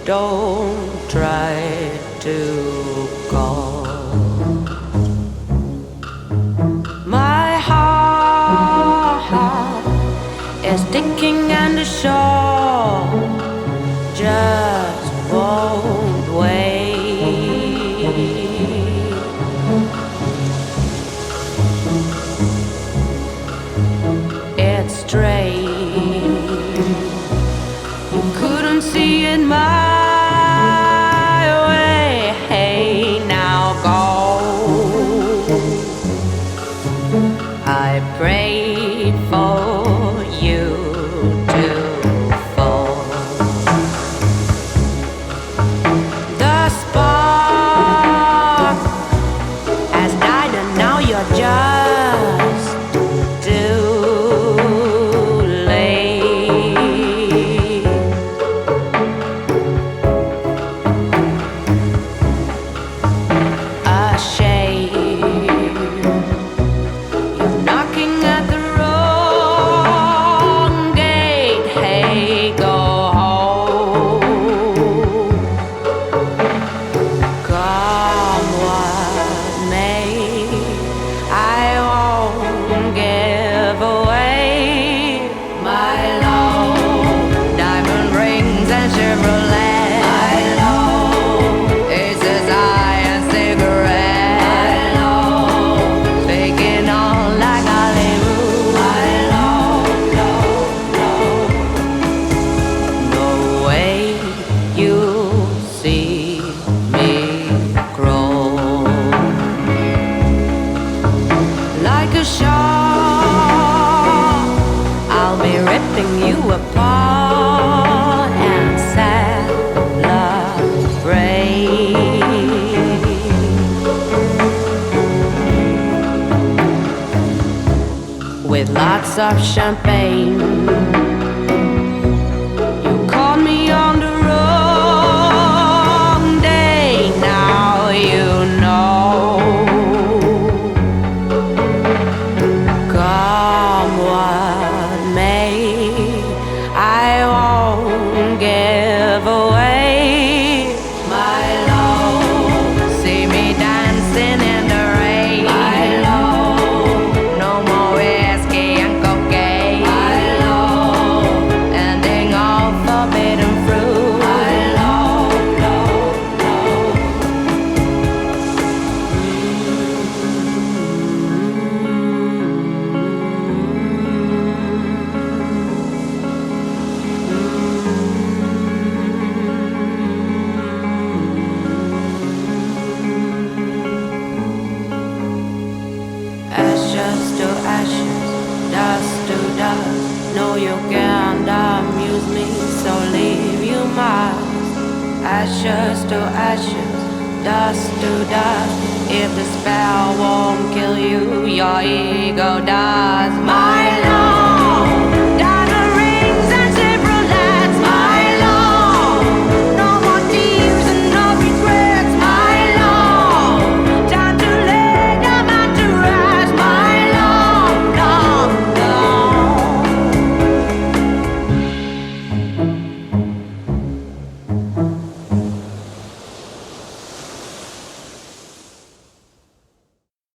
don't try to call. My heart is ticking and the shore just won't wait. It's strange, you couldn't see it my way. Hey, now go. I prayed for you to fall. The spark has died and now you're just too late. A shame, you're knocking at the wrong gate. Hey, go home. Come what may, I won't give away my love. Diamond rings and Chevrolet. My love. Aces high and cigarette. My love. Taking on like Hollywood. My love, love, love. No way you see me grow. Like a shark, I'll be ripping you apart and celebrate. With lots of champagne, you called me on the wrong day. Now you know. Come what may, I won't give away my love. See me dancing in the rain. My love. No more whiskey and cocaine. My love. Ending all forbidden fruit. My love, love, love. Ashes to ashes, dust to dust. No, you can't amuse me, so leave you must. Ashes to ashes, dust to dust. If the spell won't kill you, your ego does. My love.